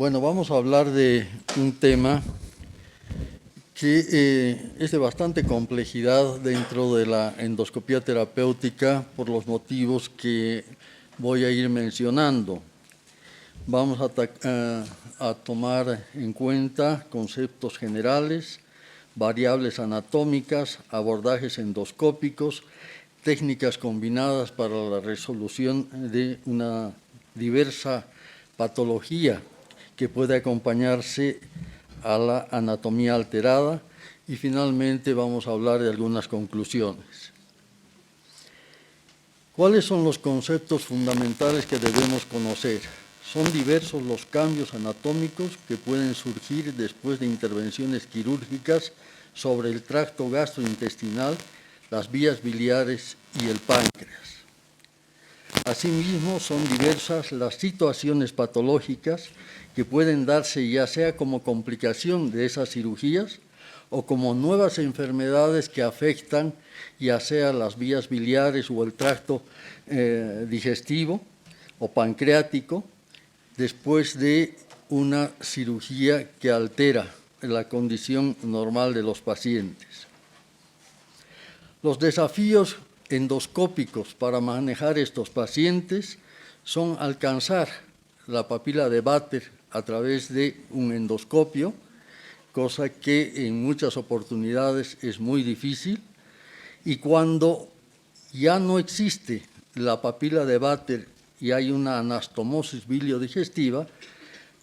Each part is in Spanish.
Bueno, vamos a hablar de un tema que es de bastante complejidad dentro de la endoscopía terapéutica por los motivos que voy a ir mencionando. Vamos a tomar en cuenta conceptos generales, variables anatómicas, abordajes endoscópicos, técnicas combinadas para la resolución de una diversa patología que puede acompañarse a la anatomía alterada y finalmente vamos a hablar de algunas conclusiones. ¿Cuáles son los conceptos fundamentales que debemos conocer? Son diversos los cambios anatómicos que pueden surgir después de intervenciones quirúrgicas sobre el tracto gastrointestinal, las vías biliares y el páncreas. Asimismo, son diversas las situaciones patológicas que pueden darse ya sea como complicación de esas cirugías o como nuevas enfermedades que afectan ya sea las vías biliares o el tracto digestivo o pancreático después de una cirugía que altera la condición normal de los pacientes. Los desafíos endoscópicos para manejar estos pacientes son alcanzar la papila de Vater a través de un endoscopio, cosa que en muchas oportunidades es muy difícil, y cuando ya no existe la papila de Vater y hay una anastomosis biliodigestiva,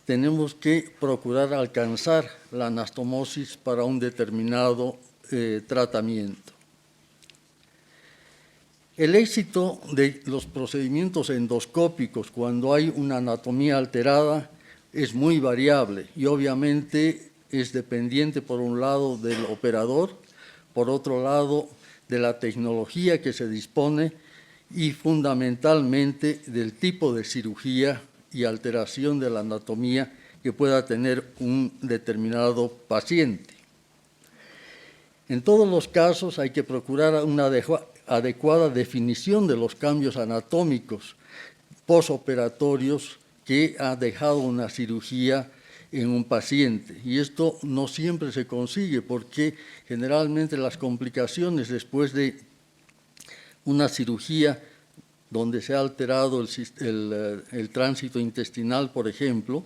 tenemos que procurar alcanzar la anastomosis para un determinado tratamiento. El éxito de los procedimientos endoscópicos cuando hay una anatomía alterada es muy variable y obviamente es dependiente por un lado del operador, por otro lado de la tecnología que se dispone y fundamentalmente del tipo de cirugía y alteración de la anatomía que pueda tener un determinado paciente. En todos los casos hay que procurar una adecuada definición de los cambios anatómicos posoperatorios que ha dejado una cirugía en un paciente. Y esto no siempre se consigue porque generalmente las complicaciones después de una cirugía donde se ha alterado el tránsito intestinal, por ejemplo,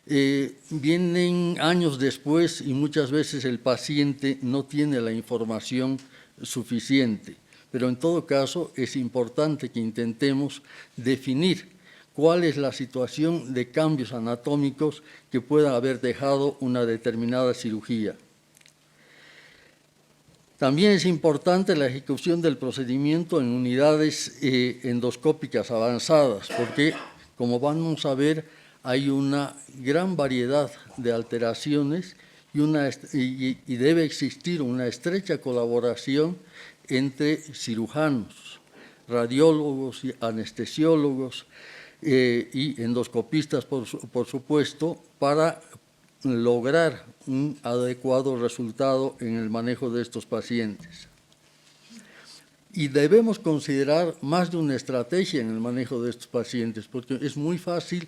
vienen años después y muchas veces el paciente no tiene la información suficiente. Pero en todo caso es importante que intentemos definir cuál es la situación de cambios anatómicos que pueda haber dejado una determinada cirugía. También es importante la ejecución del procedimiento en unidades endoscópicas avanzadas, porque, como vamos a ver, hay una gran variedad de alteraciones y debe existir una estrecha colaboración entre cirujanos, radiólogos, y anestesiólogos y endoscopistas, por supuesto, para lograr un adecuado resultado en el manejo de estos pacientes. Y debemos considerar más de una estrategia en el manejo de estos pacientes, porque es muy fácil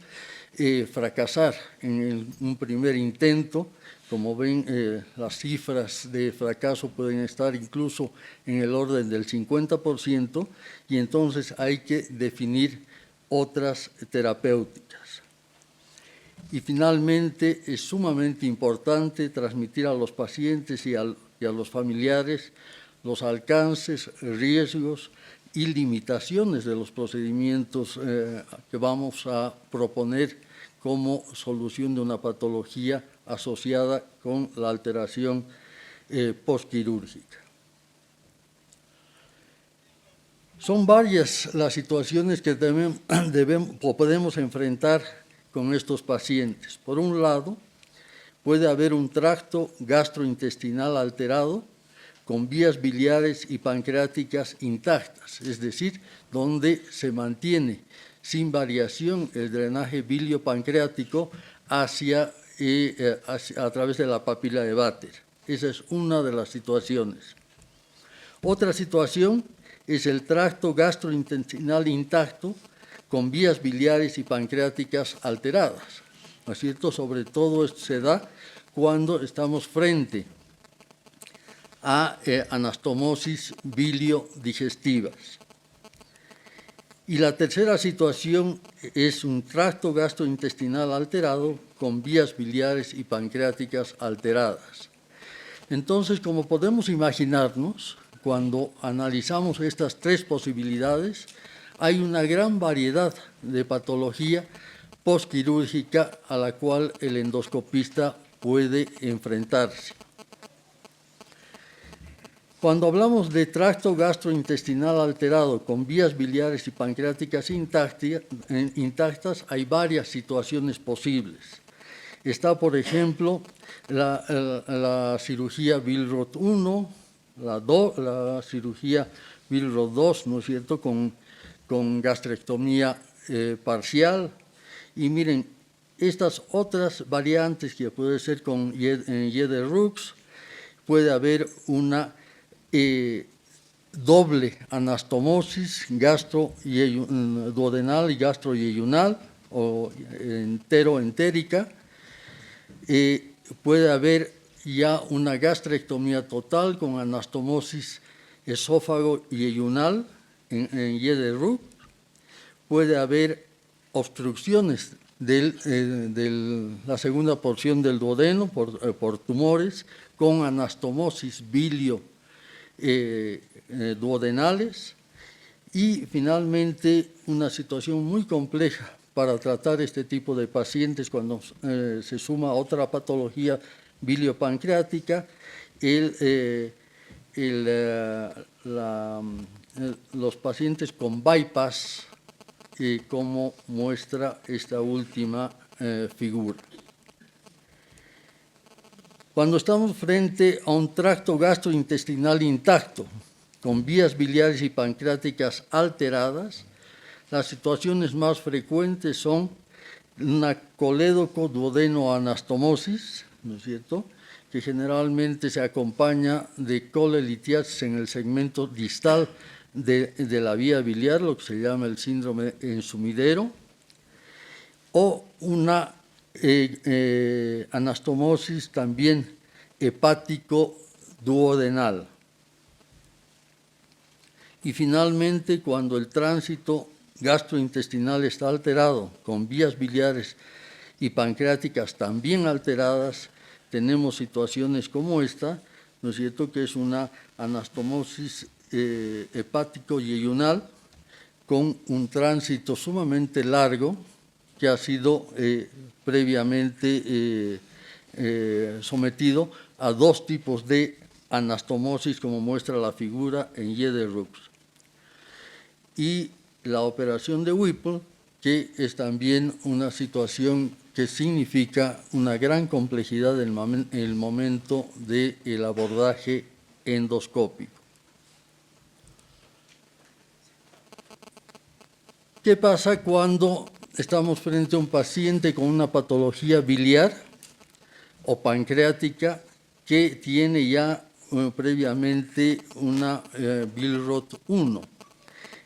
fracasar en un primer intento. Como ven, las cifras de fracaso pueden estar incluso en el orden del 50%, y entonces hay que definir otras terapéuticas. Y finalmente, es sumamente importante transmitir a los pacientes y a los familiares los alcances, riesgos y limitaciones de los procedimientos que vamos a proponer como solución de una patología asociada con la alteración postquirúrgica. Son varias las situaciones que podemos enfrentar con estos pacientes. Por un lado, puede haber un tracto gastrointestinal alterado con vías biliares y pancreáticas intactas, es decir, donde se mantiene sin variación el drenaje biliopancreático a través de la papila de Vater. Esa es una de las situaciones. Otra situación es el tracto gastrointestinal intacto con vías biliares y pancreáticas alteradas. ¿no es cierto? Sobre todo esto se da cuando estamos frente a anastomosis biliodigestivas. Y la tercera situación es un tracto gastrointestinal alterado con vías biliares y pancreáticas alteradas. Entonces, como podemos imaginarnos, cuando analizamos estas tres posibilidades, hay una gran variedad de patología postquirúrgica a la cual el endoscopista puede enfrentarse. Cuando hablamos de tracto gastrointestinal alterado con vías biliares y pancreáticas intactas, hay varias situaciones posibles. Está, por ejemplo, la cirugía Billroth 1, la cirugía Billroth 2, ¿no es cierto?, con gastrectomía parcial. Y miren, estas otras variantes que puede ser con Jeder-Rux, puede haber una doble anastomosis duodenal y gastroyeyunal o entero-entérica. Puede haber ya una gastrectomía total con anastomosis esófago-yeyunal en Jeder-Rux. Puede haber obstrucciones de la segunda porción del duodeno por tumores con anastomosis duodenales, y finalmente una situación muy compleja para tratar este tipo de pacientes cuando se suma otra patología biliopancreática, los pacientes con bypass, como muestra esta última figura. Cuando estamos frente a un tracto gastrointestinal intacto, con vías biliares y pancreáticas alteradas, las situaciones más frecuentes son una colédoco-duodeno-anastomosis, ¿no es cierto?, que generalmente se acompaña de colelitiasis en el segmento distal de la vía biliar, lo que se llama el síndrome ensumidero, o una anastomosis también hepático-duodenal. Y finalmente, cuando el tránsito gastrointestinal está alterado, con vías biliares y pancreáticas también alteradas, tenemos situaciones como esta, ¿no es cierto?, que es una anastomosis hepático-yeyunal con un tránsito sumamente largo que ha sido previamente sometido a dos tipos de anastomosis, como muestra la figura en Jeder-Rux. Y la operación de Whipple, que es también una situación que significa una gran complejidad en el momento del abordaje endoscópico. ¿Qué pasa cuando estamos frente a un paciente con una patología biliar o pancreática que tiene ya previamente una Billroth 1?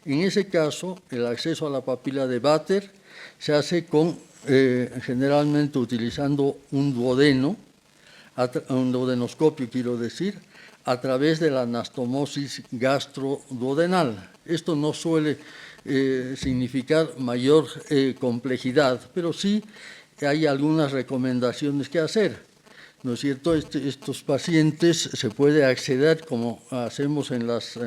En ese caso, el acceso a la papila de Vater se hace generalmente utilizando un duodenoscopio, quiero decir, a través de la anastomosis gastroduodenal. Esto no suele significar mayor complejidad, pero sí hay algunas recomendaciones que hacer, ¿no es cierto? Estos pacientes se puede acceder, como hacemos en las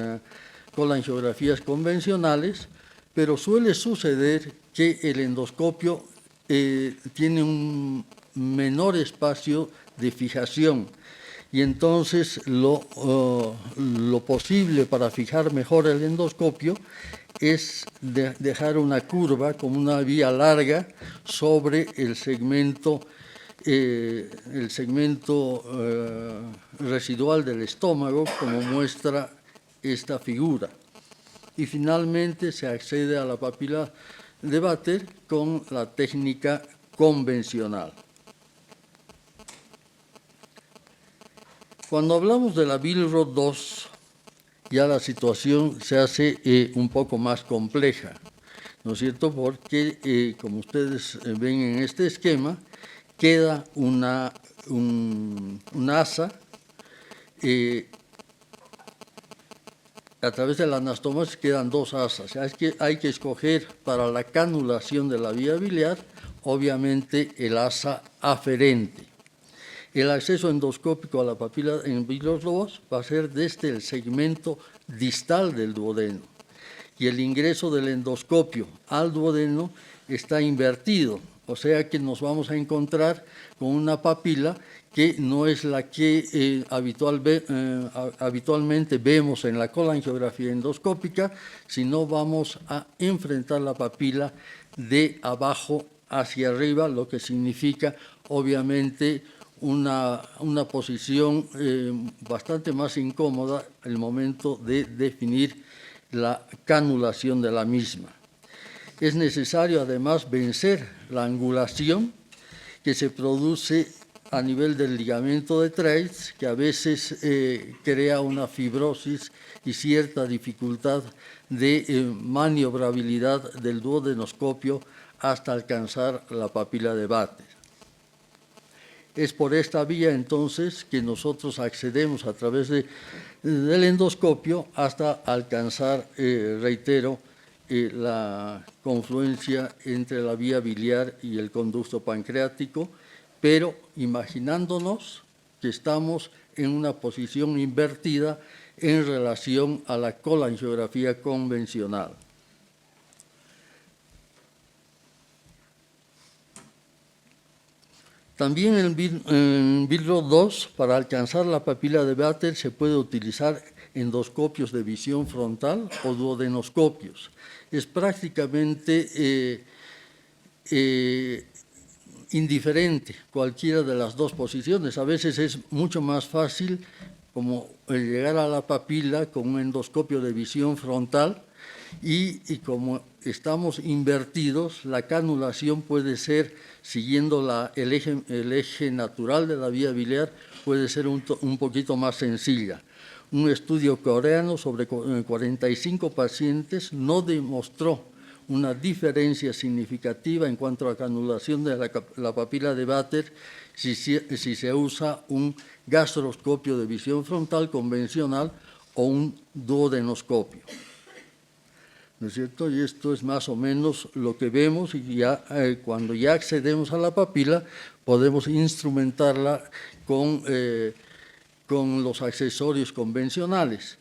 colangiografías convencionales, pero suele suceder que el endoscopio tiene un menor espacio de fijación, y entonces lo posible para fijar mejor el endoscopio es dejar una curva como una vía larga sobre el segmento residual del estómago, como muestra esta figura. Y finalmente se accede a la papila de Vater con la técnica convencional. Cuando hablamos de la Billroth 2, ya la situación se hace un poco más compleja. ¿no es cierto? Porque, como ustedes ven en este esquema, queda un asa a través de la anastomosis quedan dos asas. Hay que escoger para la canulación de la vía biliar, obviamente, el asa aferente. El acceso endoscópico a la papila en Vilos Lobos va a ser desde el segmento distal del duodeno y el ingreso del endoscopio al duodeno está invertido, o sea que nos vamos a encontrar con una papila que no es la que habitualmente vemos en la colangiografía endoscópica, sino vamos a enfrentar la papila de abajo hacia arriba, lo que significa obviamente una posición bastante más incómoda al momento de definir la canulación de la misma. Es necesario además vencer la angulación que se produce a nivel del ligamento de Treitz, que a veces crea una fibrosis y cierta dificultad de maniobrabilidad del duodenoscopio hasta alcanzar la papila de Vater. Es por esta vía entonces que nosotros accedemos a través del endoscopio hasta alcanzar, reitero, la confluencia entre la vía biliar y el conducto pancreático, pero imaginándonos que estamos en una posición invertida en relación a la colangiografía convencional. También en Virro 2, para alcanzar la papila de Vater, se puede utilizar endoscopios de visión frontal o duodenoscopios. Es prácticamente indiferente cualquiera de las dos posiciones. A veces es mucho más fácil como llegar a la papila con un endoscopio de visión frontal y como estamos invertidos, la canulación puede ser, siguiendo el eje natural de la vía biliar, puede ser un poquito más sencilla. Un estudio coreano sobre 45 pacientes no demostró una diferencia significativa en cuanto a canulación de la papila de Vater si se usa un gastroscopio de visión frontal convencional o un duodenoscopio. ¿No es cierto? Y esto es más o menos lo que vemos y ya, cuando ya accedemos a la papila podemos instrumentarla con los accesorios convencionales.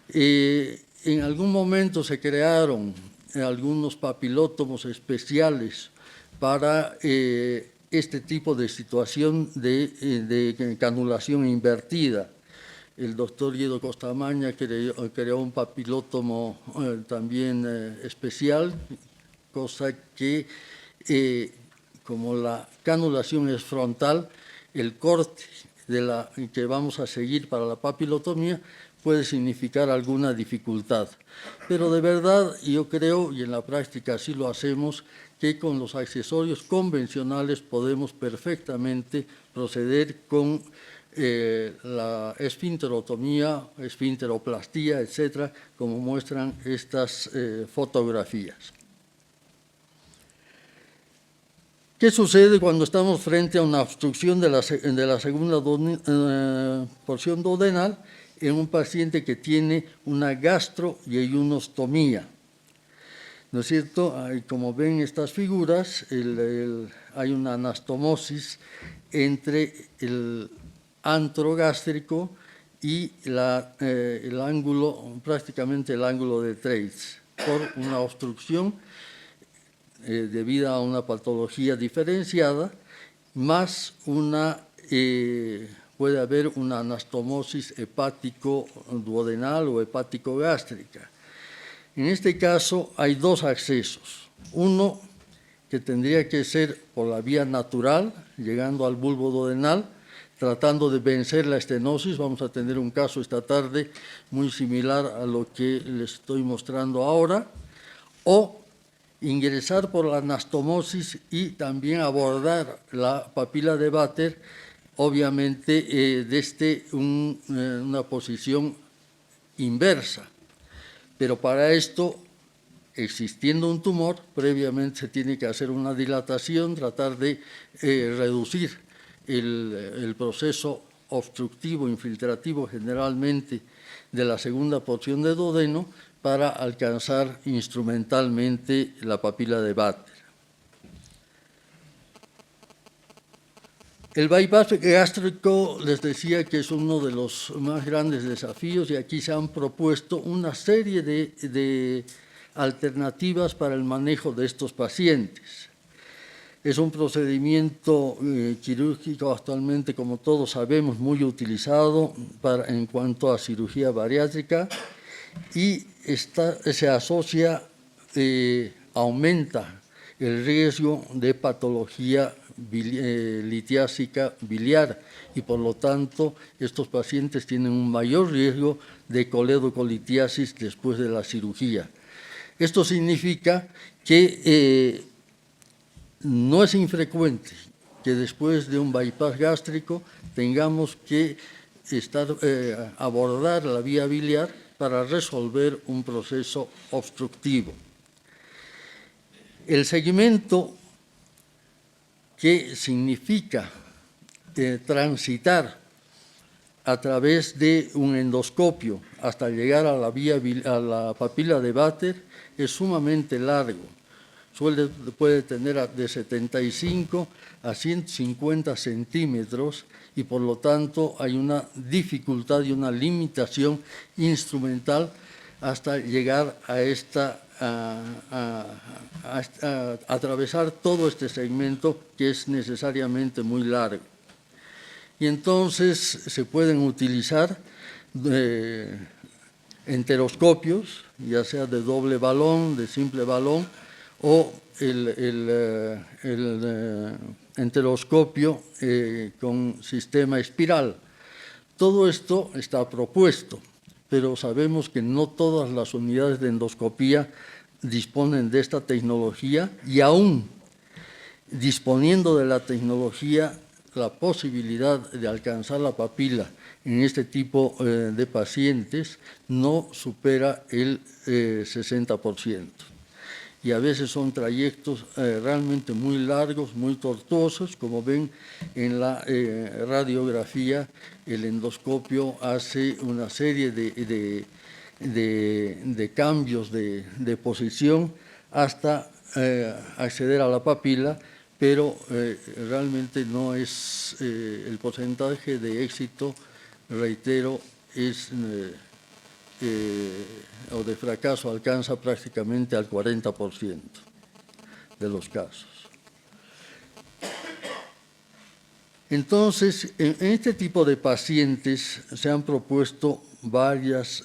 En algún momento se crearon algunos papilótomos especiales para este tipo de situación de canulación invertida. El doctor Guido Costamaña creó un papilótomo también especial, cosa que, como la canulación es frontal, el corte que vamos a seguir para la papilotomía puede significar alguna dificultad. Pero de verdad yo creo, y en la práctica así lo hacemos, que con los accesorios convencionales podemos perfectamente proceder con la esfinterotomía, esfinteroplastía, etcétera, como muestran estas fotografías. ¿Qué sucede cuando estamos frente a una obstrucción de la segunda porción duodenal en un paciente que tiene una gastroyeyunostomía? ¿No es cierto? Como ven estas figuras, hay una anastomosis entre el antro gástrico y el ángulo, prácticamente el ángulo de Treitz, por una obstrucción debida a una patología diferenciada, más puede haber una anastomosis hepático-duodenal o hepático-gástrica. En este caso hay dos accesos. Uno que tendría que ser por la vía natural, llegando al bulbo duodenal, tratando de vencer la estenosis. Vamos a tener un caso esta tarde muy similar a lo que les estoy mostrando ahora, o ingresar por la anastomosis y también abordar la papila de Vater, obviamente desde una posición inversa. Pero para esto existiendo un tumor, previamente se tiene que hacer una dilatación, tratar de reducir el proceso obstructivo, infiltrativo generalmente de la segunda porción de duodeno para alcanzar instrumentalmente la papila de Vater. El bypass gástrico, les decía que es uno de los más grandes desafíos y aquí se han propuesto una serie de alternativas para el manejo de estos pacientes. Es un procedimiento quirúrgico actualmente, como todos sabemos, muy utilizado en cuanto a cirugía bariátrica y se asocia, aumenta el riesgo de patología litiásica biliar y por lo tanto estos pacientes tienen un mayor riesgo de coledocolitiasis después de la cirugía. Esto significa que no es infrecuente que después de un bypass gástrico tengamos que abordar la vía biliar para resolver un proceso obstructivo. El segmento que significa transitar a través de un endoscopio hasta llegar a la papila de Vater es sumamente largo. Puede tener de 75 a 150 centímetros y por lo tanto hay una dificultad y una limitación instrumental hasta llegar a atravesar todo este segmento que es necesariamente muy largo. Y entonces se pueden utilizar enteroscopios, ya sea de doble balón, de simple balón, o el enteroscopio con sistema espiral. Todo esto está propuesto, pero sabemos que no todas las unidades de endoscopía disponen de esta tecnología y aún disponiendo de la tecnología, la posibilidad de alcanzar la papila en este tipo de pacientes no supera el 60%. Y a veces son trayectos realmente muy largos, muy tortuosos, como ven en la radiografía, el endoscopio hace una serie de cambios de posición hasta acceder a la papila, pero realmente no es el porcentaje de éxito, reitero, o de fracaso alcanza prácticamente al 40% de los casos. Entonces, en este tipo de pacientes se han propuesto varias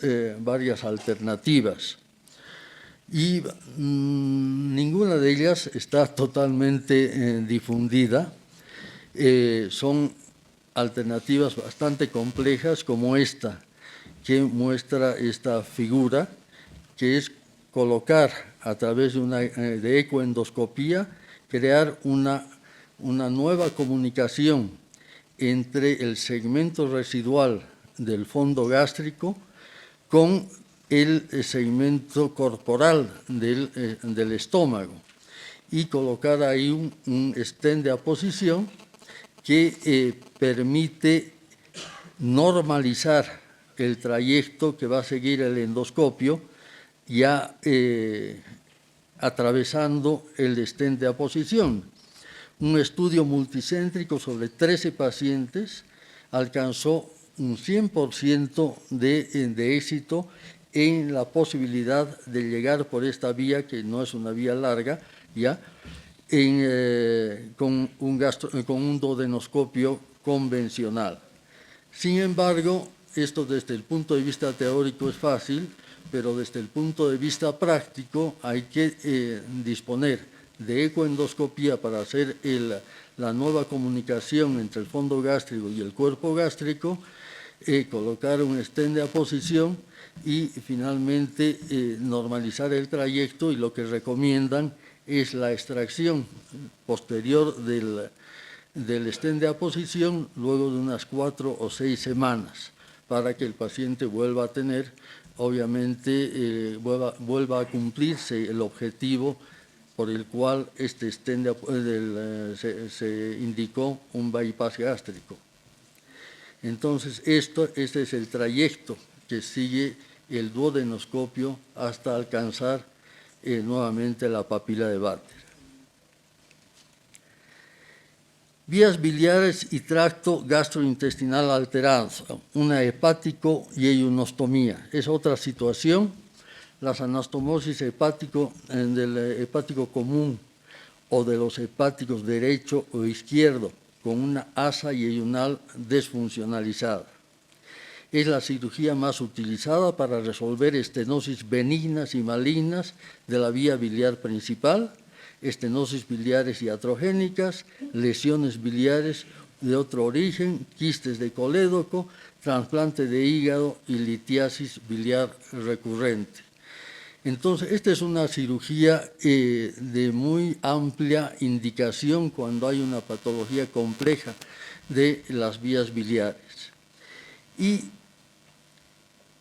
alternativas y ninguna de ellas está totalmente difundida. Son alternativas bastante complejas como esta, que muestra esta figura, que es colocar a través de ecoendoscopía, crear una nueva comunicación entre el segmento residual del fondo gástrico con el segmento corporal del estómago y colocar ahí un stent de aposición que permite normalizar el trayecto que va a seguir el endoscopio, ya atravesando el stent de aposición. Un estudio multicéntrico sobre 13 pacientes alcanzó un 100% de éxito en la posibilidad de llegar por esta vía, que no es una vía larga, ya, con un duodenoscopio convencional. Sin embargo, esto desde el punto de vista teórico es fácil, pero desde el punto de vista práctico hay que disponer de ecoendoscopía para hacer la nueva comunicación entre el fondo gástrico y el cuerpo gástrico, colocar un stent de aposición y finalmente normalizar el trayecto, y lo que recomiendan es la extracción posterior del stent de aposición luego de unas 4 o 6 semanas para que el paciente vuelva a tener obviamente vuelva a cumplirse el objetivo por el cual este stent se indicó un bypass gástrico. Entonces, este es el trayecto que sigue el duodenoscopio hasta alcanzar nuevamente la papila de Vater. Vías biliares y tracto gastrointestinal alterados, una hepático y eyunostomía. Es otra situación, las anastomosis del hepático común o de los hepáticos derecho o izquierdo, con una asa yeyunal desfuncionalizada. Es la cirugía más utilizada para resolver estenosis benignas y malignas de la vía biliar principal, estenosis biliares iatrogénicas, lesiones biliares de otro origen, quistes de colédoco, trasplante de hígado y litiasis biliar recurrente. Entonces, esta es una cirugía de muy amplia indicación cuando hay una patología compleja de las vías biliares. Y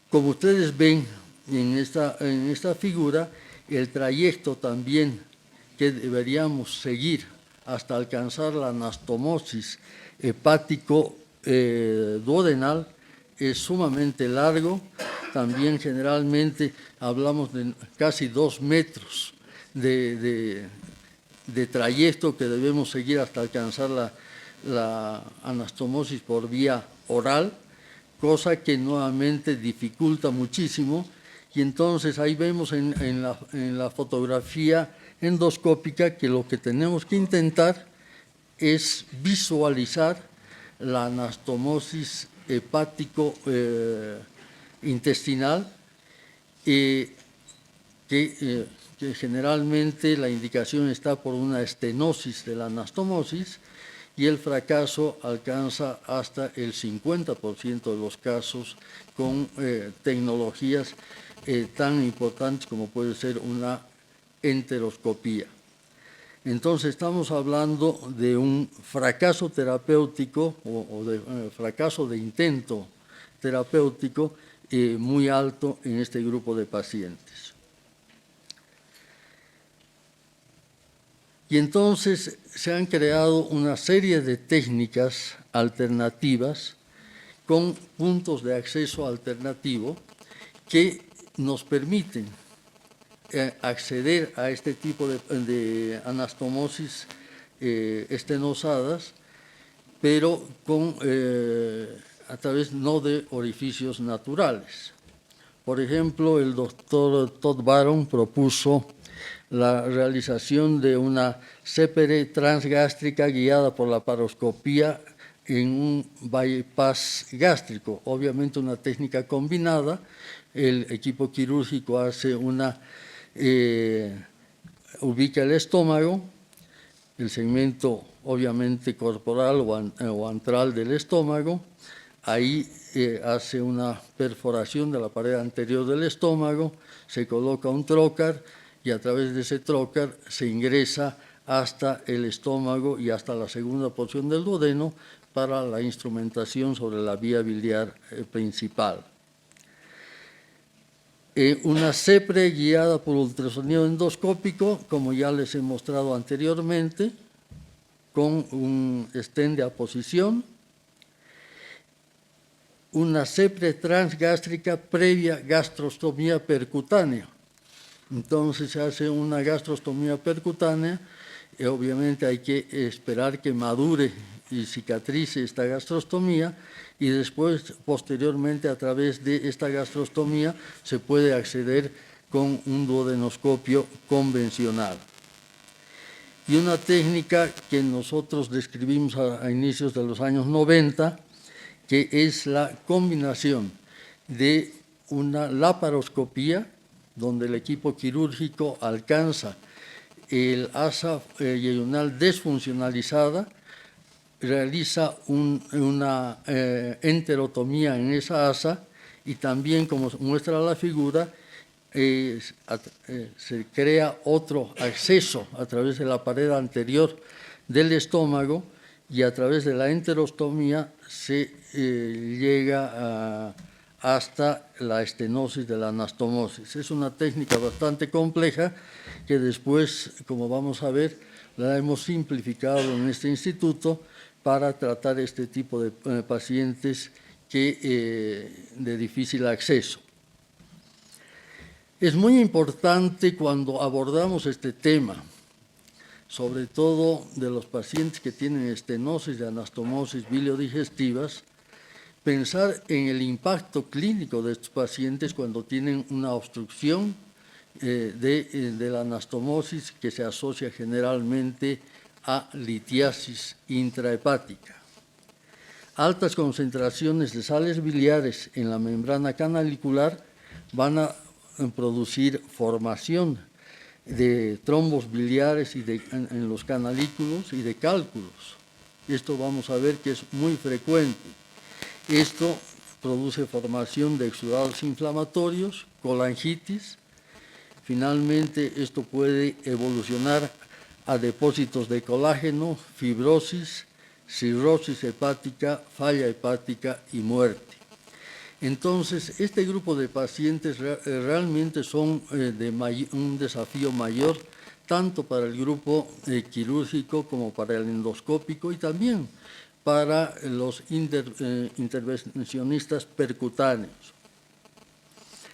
como ustedes ven en esta figura, el trayecto también que deberíamos seguir hasta alcanzar la anastomosis hepático-duodenal es sumamente largo. También generalmente hablamos de casi 2 metros de trayecto que debemos seguir hasta alcanzar la anastomosis por vía oral, cosa que nuevamente dificulta muchísimo. Y entonces ahí vemos en la fotografía endoscópica que lo que tenemos que intentar es visualizar la anastomosis hepático-intestinal, que generalmente la indicación está por una estenosis de la anastomosis, y el fracaso alcanza hasta el 50% de los casos con tecnologías tan importantes como puede ser una enteroscopía. Entonces estamos hablando de un fracaso terapéutico o de fracaso de intento terapéutico muy alto en este grupo de pacientes. Y entonces se han creado una serie de técnicas alternativas con puntos de acceso alternativo que nos permiten acceder a este tipo de anastomosis estenosadas, pero a través no de orificios naturales. Por ejemplo, el doctor Todd Baron propuso la realización de una sépere transgástrica guiada por la paroscopía en un bypass gástrico, obviamente una técnica combinada. El equipo quirúrgico hace ubica el estómago, el segmento obviamente corporal o antral del estómago, ahí hace una perforación de la pared anterior del estómago, se coloca un trocar y a través de ese trocar se ingresa hasta el estómago y hasta la segunda porción del duodeno para la instrumentación sobre la vía biliar principal. Una CEPRE guiada por ultrasonido endoscópico, como ya les he mostrado anteriormente, con un stent de aposición. Una CEPRE transgástrica previa gastrostomía percutánea. Entonces se hace una gastrostomía percutánea y obviamente hay que esperar que madure y cicatrice esta gastrostomía, y después, posteriormente, a través de esta gastrostomía, se puede acceder con un duodenoscopio convencional. Y una técnica que nosotros describimos a inicios de los años 90, que es la combinación de una laparoscopía, donde el equipo quirúrgico alcanza el asa yeyunal desfuncionalizada, realiza una enterotomía en esa asa, y también, como muestra la figura, se crea otro acceso a través de la pared anterior del estómago, y a través de la enterostomía se llega hasta la estenosis de la anastomosis. Es una técnica bastante compleja que después, como vamos a ver, la hemos simplificado en este instituto para tratar este tipo de pacientes de difícil acceso. Es muy importante cuando abordamos este tema, sobre todo de los pacientes que tienen estenosis de anastomosis biliodigestivas, pensar en el impacto clínico de estos pacientes cuando tienen una obstrucción de la anastomosis que se asocia generalmente a litiasis intrahepática. Altas concentraciones de sales biliares en la membrana canalicular van a producir formación de trombos biliares en los canalículos y de cálculos. Esto vamos a ver que es muy frecuente. Esto produce formación de exudados inflamatorios, colangitis. Finalmente, esto puede evolucionar a depósitos de colágeno, fibrosis, cirrosis hepática, falla hepática y muerte. Entonces, este grupo de pacientes realmente son un desafío mayor, tanto para el grupo quirúrgico como para el endoscópico y también para los intervencionistas percutáneos.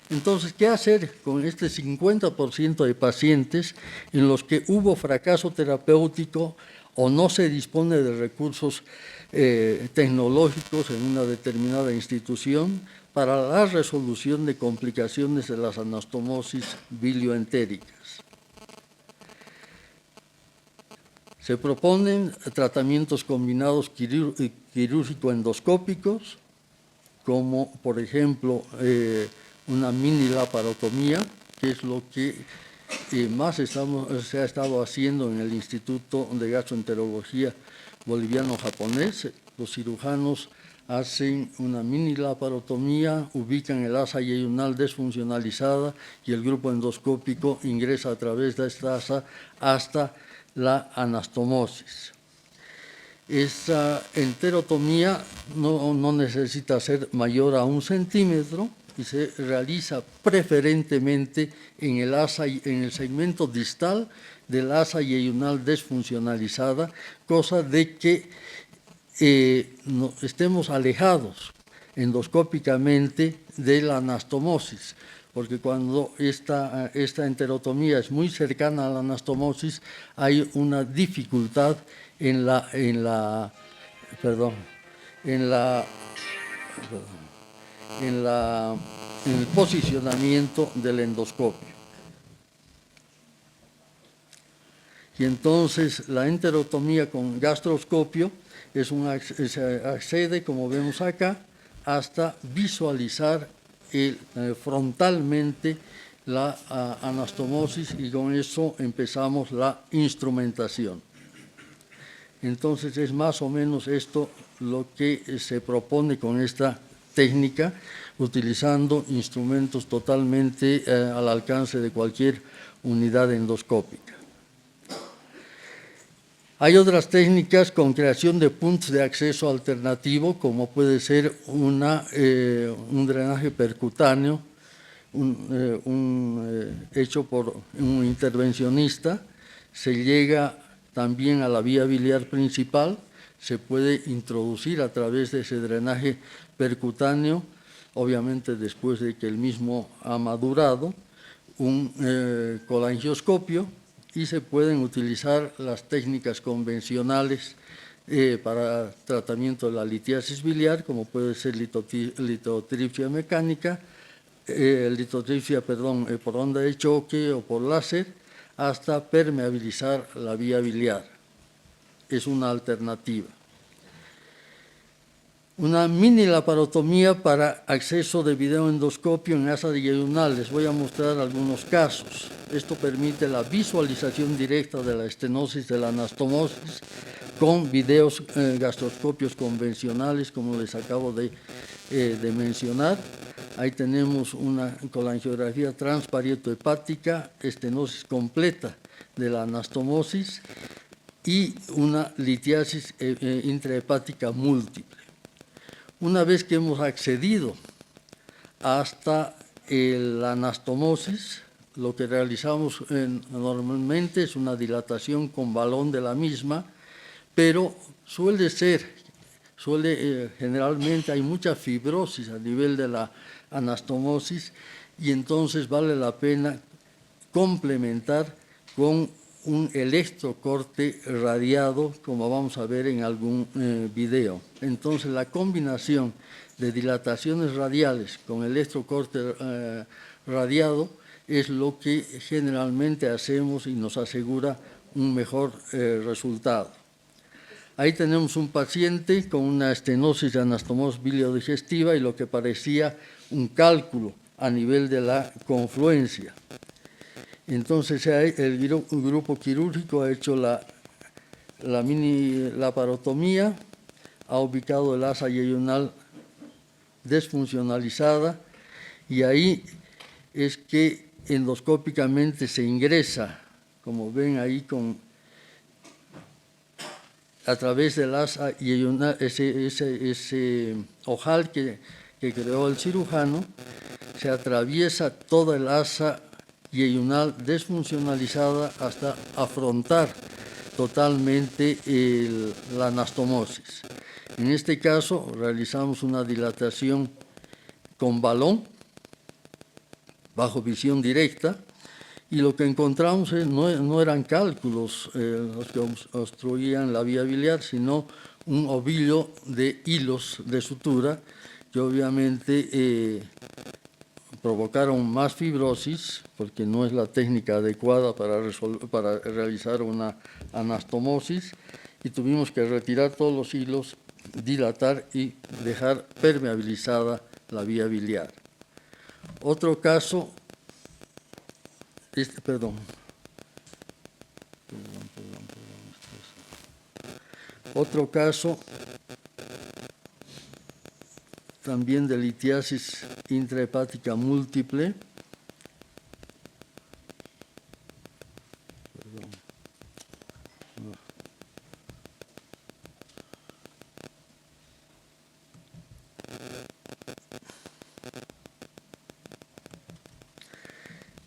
Entonces, ¿qué hacer con este 50% de pacientes en los que hubo fracaso terapéutico o no se dispone de recursos tecnológicos en una determinada institución para la resolución de complicaciones de las anastomosis bilioentéricas? Se proponen tratamientos combinados quirúrgico-endoscópicos, como por ejemplo una mini laparotomía, que es lo que más se ha estado haciendo en el Instituto de Gastroenterología Boliviano-Japonés. Los cirujanos hacen una mini laparotomía, ubican el asa yeyunal desfuncionalizada y el grupo endoscópico ingresa a través de esta asa hasta la anastomosis. Esta enterotomía no necesita ser mayor a 1 centímetro y se realiza preferentemente en el segmento distal del asa yeyunal desfuncionalizada, cosa de que estemos alejados endoscópicamente de la anastomosis, porque cuando esta enterotomía es muy cercana a la anastomosis, hay una dificultad en el posicionamiento del endoscopio. Y entonces la enterotomía con gastroscopio se accede, como vemos acá, hasta visualizar frontalmente la anastomosis y con eso empezamos la instrumentación. Entonces es más o menos esto lo que se propone con esta técnica, utilizando instrumentos totalmente al alcance de cualquier unidad endoscópica. Hay otras técnicas con creación de puntos de acceso alternativo, como puede ser un drenaje percutáneo hecho por un intervencionista. Se llega también a la vía biliar principal, se puede introducir a través de ese drenaje percutáneo, obviamente después de que el mismo ha madurado, un colangioscopio, y se pueden utilizar las técnicas convencionales para tratamiento de la litiasis biliar, como puede ser litotripsia mecánica, por onda de choque o por láser, hasta permeabilizar la vía biliar. Es una alternativa. Una mini laparotomía para acceso de videoendoscopio en asa yeyunal. Les voy a mostrar algunos casos. Esto permite la visualización directa de la estenosis de la anastomosis con videos gastroscopios convencionales, como les acabo de mencionar. Ahí tenemos una colangiografía transparieto-hepática, estenosis completa de la anastomosis y una litiasis intrahepática múltiple. Una vez que hemos accedido hasta la anastomosis. Lo que realizamos normalmente es una dilatación con balón de la misma, pero generalmente hay mucha fibrosis a nivel de la anastomosis y entonces vale la pena complementar con un electrocorte radiado, como vamos a ver en algún video. Entonces, la combinación de dilataciones radiales con electrocorte radiado es lo que generalmente hacemos y nos asegura un mejor resultado. Ahí tenemos un paciente con una estenosis de anastomosis biliodigestiva y lo que parecía un cálculo a nivel de la confluencia. Entonces el grupo quirúrgico ha hecho la mini laparotomía, ha ubicado el asa yeyunal desfuncionalizada y ahí es que endoscópicamente se ingresa, como ven ahí, a través del asa yeyunal, ese ojal que creó el cirujano, se atraviesa toda el asa yeyunal desfuncionalizada hasta afrontar totalmente la anastomosis. En este caso realizamos una dilatación con balón bajo visión directa y lo que encontramos no eran cálculos los que obstruían la vía biliar, sino un ovillo de hilos de sutura que obviamente provocaron más fibrosis, porque no es la técnica adecuada para realizar una anastomosis, y tuvimos que retirar todos los hilos, dilatar y dejar permeabilizada la vía biliar. Otro caso, otro caso también de litiasis intrahepática múltiple.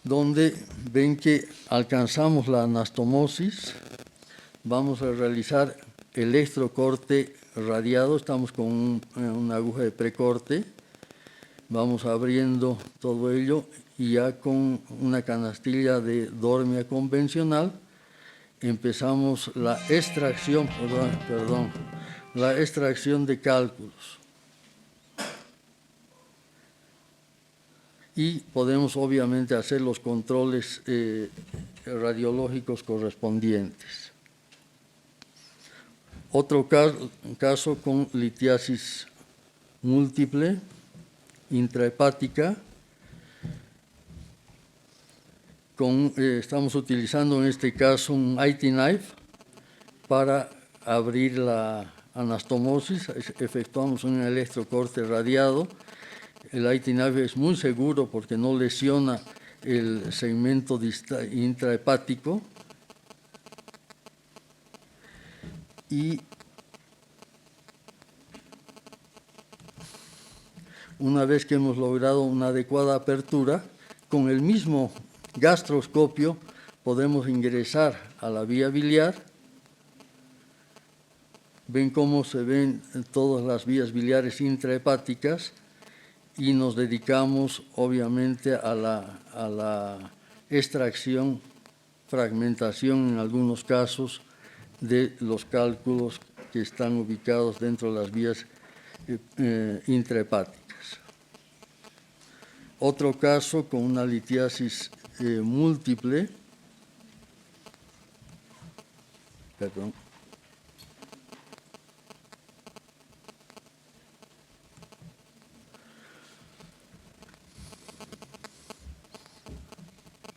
Donde ven que alcanzamos la anastomosis, vamos a realizar electrocorte radiado, estamos con una aguja de precorte, vamos abriendo todo ello y ya con una canastilla de dormia convencional empezamos la extracción, la extracción de cálculos. Y podemos obviamente hacer los controles radiológicos correspondientes. Otro caso con litiasis múltiple, intrahepática, estamos utilizando en este caso un IT knife para abrir la anastomosis, efectuamos un electrocorte radiado. El IT knife es muy seguro porque no lesiona el segmento intrahepático. Y una vez que hemos logrado una adecuada apertura, con el mismo gastroscopio podemos ingresar a la vía biliar. Ven cómo se ven todas las vías biliares intrahepáticas y nos dedicamos obviamente a la extracción, fragmentación en algunos casos de los cálculos que están ubicados dentro de las vías intrahepáticas. Otro caso con una litiasis múltiple,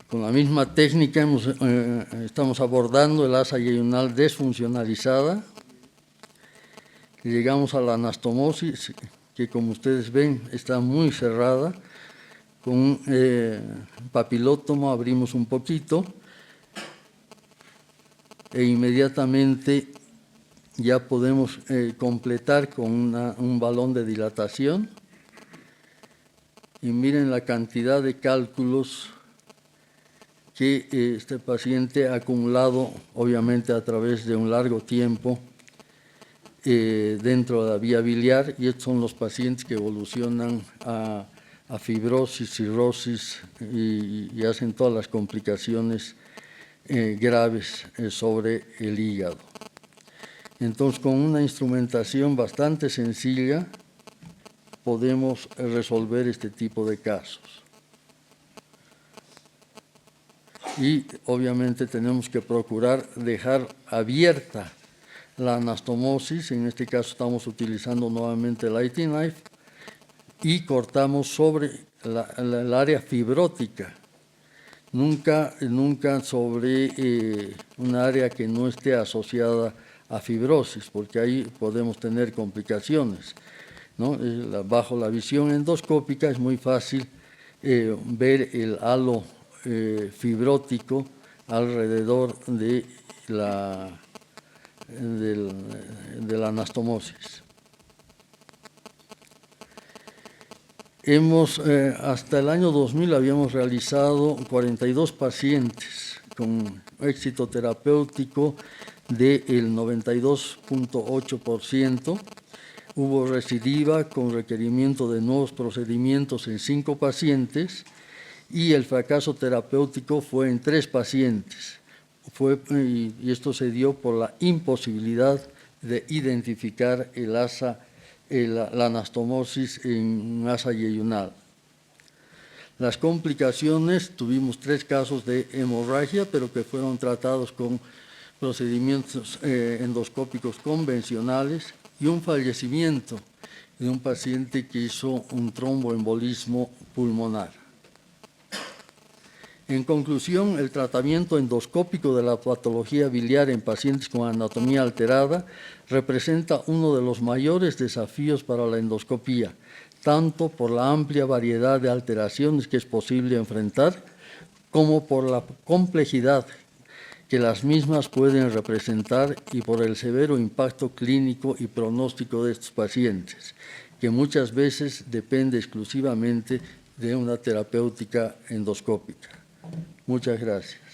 con la misma técnica estamos abordando el asa yeyunal desfuncionalizada. Llegamos a la anastomosis, que como ustedes ven está muy cerrada. Con papilótomo abrimos un poquito e inmediatamente ya podemos completar con un balón de dilatación. y miren la cantidad de cálculos que este paciente ha acumulado, obviamente a través de un largo tiempo, dentro de la vía biliar, y estos son los pacientes que evolucionan a fibrosis, cirrosis y hacen todas las complicaciones graves sobre el hígado. Entonces, con una instrumentación bastante sencilla, podemos resolver este tipo de casos. Y obviamente tenemos que procurar dejar abierta la anastomosis, en este caso estamos utilizando nuevamente el IT knife, y cortamos sobre el área fibrótica, nunca sobre un área que no esté asociada a fibrosis, porque ahí podemos tener complicaciones, ¿no? Bajo la visión endoscópica es muy fácil ver el halo fibrótico alrededor de la anastomosis. Hasta el año 2000 habíamos realizado 42 pacientes con éxito terapéutico del 92.8%. Hubo recidiva con requerimiento de nuevos procedimientos en 5 pacientes y el fracaso terapéutico fue en 3 pacientes. Y esto se dio por la imposibilidad de identificar la anastomosis en asa yeyunal. Las complicaciones, tuvimos 3 casos de hemorragia, pero que fueron tratados con procedimientos endoscópicos convencionales, y un fallecimiento de un paciente que hizo un tromboembolismo pulmonar. En conclusión, el tratamiento endoscópico de la patología biliar en pacientes con anatomía alterada representa uno de los mayores desafíos para la endoscopía, tanto por la amplia variedad de alteraciones que es posible enfrentar, como por la complejidad que las mismas pueden representar y por el severo impacto clínico y pronóstico de estos pacientes, que muchas veces depende exclusivamente de una terapéutica endoscópica. Muchas gracias.